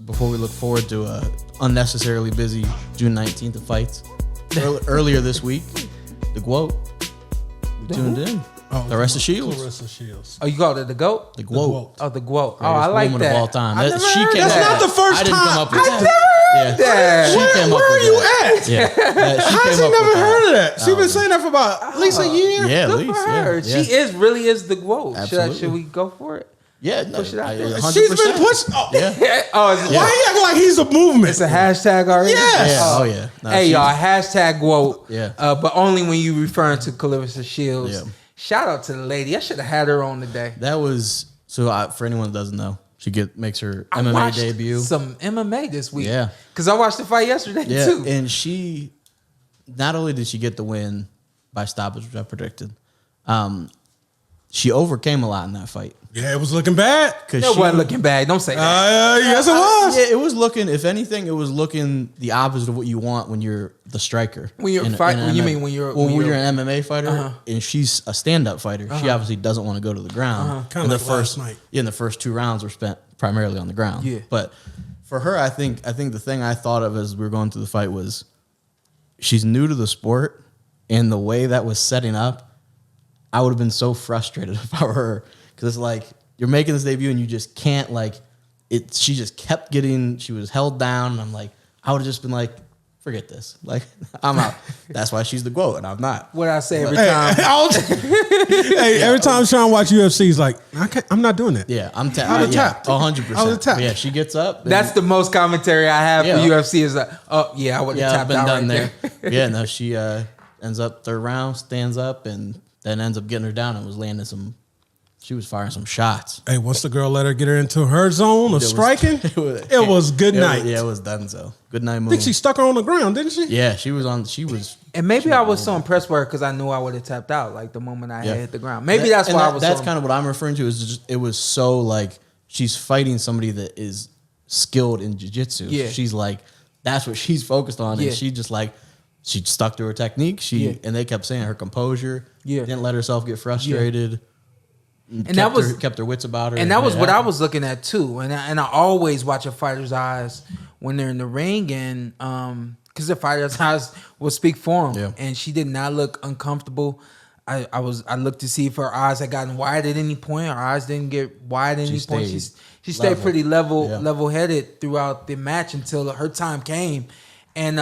before we look forward to a unnecessarily busy June 19th of fights. Earlier this week, the G.W.O.A.T. tuned in. Claressa Shields. Oh, you called it the GOAT? The G.W.O.A.T. Oh, the G.W.O.A.T. Oh, I like woman that. of all time. That's not the first I didn't time. come up with I that. never heard that. Where are you at? Yeah. How's she never heard of that? She been saying that for about at least a year. Yeah, at Good least. for her. Yeah. She really is the GOAT. Absolutely. Should we go for it? Yeah, no, Push it out there. 100%. She's been pushed. Oh, Yeah. Oh, is it, Why he acting like he's a movement? it's a hashtag already? Yes. Yeah. Oh, yeah. No, Hey, she's- y'all, hashtag G.W.O.A.T. Yeah. But only when you referring to Claressa Shields. Yeah. Shout out to the lady. I should have had her on today. That was, for anyone that doesn't know, she makes her I MMA watched debut. some MMA this week. Yeah. Because I watched the fight yesterday, Yeah, too. and she, not only did she get the win by stoppage, which I predicted, she overcame a lot in that fight. Yeah, it was looking bad. It wasn't looking bad. Don't say that. Yes, it was. Yeah, it was looking. If anything, it was looking the opposite of what you want when you're the striker. When you're fighting, you mean when you're an MMA fighter, and she's a stand-up fighter. She obviously doesn't want to go to the ground. Kinda like last night. Yeah, and the first 2 rounds were spent primarily on the ground. Yeah. But for her, I think the thing I thought of as we were going through the fight was she's new to the sport, and the way that was setting up, I would have been so frustrated if I were her. Because it's like, you're making this debut and you just can't, like, she just kept getting, she was held down. And I'm like, I would have just been like, forget this. Like, I'm out. That's why she's the GOAT and I'm not. What I say every time. Every time Shawn watch UFC, he's like, I'm not doing that. Yeah, I'm I was tapped. 100%. I was tapped. Yeah, she gets up. That's the most commentary I have for UFC is like, oh, yeah, I would have I've tapped been out done right there. Yeah, no, she ends up 3rd round, stands up, and then ends up getting her down and was landing she was firing some shots. Hey, once the girl let her get her into her zone of striking, it was good night. Yeah, it was done so. Good night, Moon. I think she stuck her on the ground, didn't she? Yeah, she was. And maybe I was so impressed with her because I knew I would have tapped out like the moment I had hit the ground. Maybe that's why I was. That's kind of what I'm referring to. Is just it was so like she's fighting somebody that is skilled in jiu-jitsu. Yeah. She's like that's what she's focused on, Yeah. and she just like she stuck to her technique. And they kept saying her composure. Yeah. Didn't let herself get frustrated. Yeah. And that was kept her wits about her. And that was what I was looking at too. And I always watch a fighter's eyes when they're in the ring, and because the fighter's eyes will speak for him. Yeah. And she did not look uncomfortable. I looked to see if her eyes had gotten wide at any point. Her eyes didn't get wide at any point. She stayed pretty level headed throughout the match until her time came. And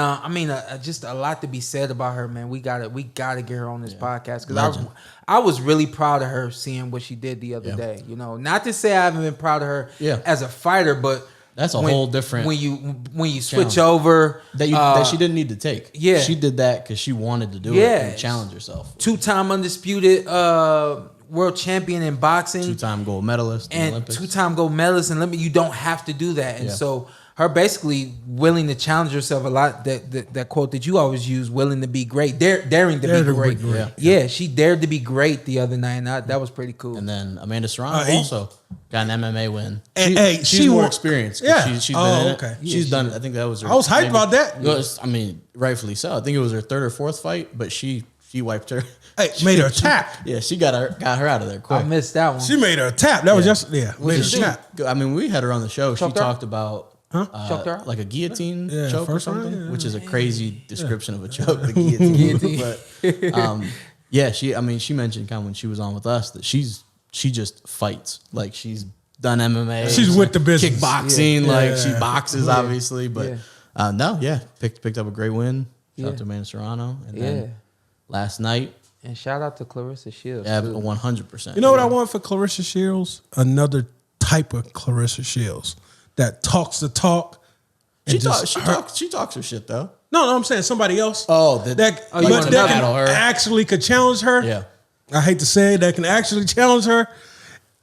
just a lot to be said about her, man. We gotta get her on this podcast because I was really proud of her seeing what she did the other day. You know, not to say I haven't been proud of her as a fighter, but that's a whole different when you switch over that she didn't need to take. Yeah, she did that because she wanted to do it and challenge herself. 2-time undisputed world champion in boxing, 2-time gold medalist, and Olympics. 2-time gold medalist in Olympics. You don't have to do that, and so. Her basically willing to challenge herself a lot. That quote that you always use, willing to be great, daring to be great. Yeah, she dared to be great the other night, and that was pretty cool. And then Amanda Serrano also got an MMA win. And she's more experienced. Yeah. She's been in it. Yeah, she's done it. I think that was her. I was hyped about that. I mean, rightfully so. I think it was her 3rd or 4th fight, but she wiped her. Hey, made her tap. Yeah, she got her out of there quick. I missed that one. She made her tap. That was just made her tap. I mean, we had her on the show. She talked about like a guillotine choke or something, which is a crazy description of a choke, the guillotine. But she mentioned kind of when she was on with us that she just fights. Like she's done MMA. She's with the business. Kickboxing, she boxes obviously. But picked up a great win. Shout out to Amanda Serrano. And then last night. And shout out to Claressa Shields. Yeah, 100%. You know what I want for Claressa Shields? Another type of Claressa Shields. That talks the talk. She talks her shit though. No, I'm saying somebody else. That actually could challenge her. Yeah, I hate to say it, that can actually challenge her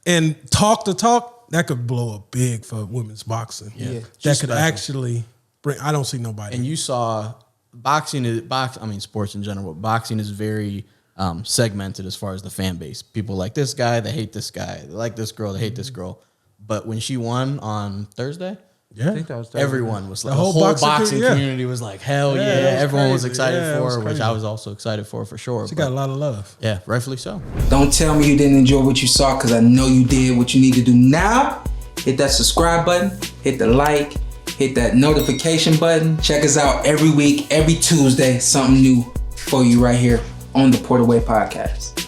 and talk the talk. That could blow up big for women's boxing. Yeah, that could actually bring. I don't see nobody. And you saw boxing. I mean, sports in general. But boxing is very segmented as far as the fan base. People like this guy, they hate this guy. They like this girl, they hate this girl. But when she won on Thursday, I think that was Thursday. Everyone was like, the whole boxing community was like, hell yeah. Everyone was excited for her, which I was also excited for sure. She got a lot of love. Yeah, rightfully so. Don't tell me you didn't enjoy what you saw, because I know you did. What you need to do now, hit that subscribe button, hit the like, hit that notification button. Check us out every week, every Tuesday. Something new for you right here on the Porter Way Podcast.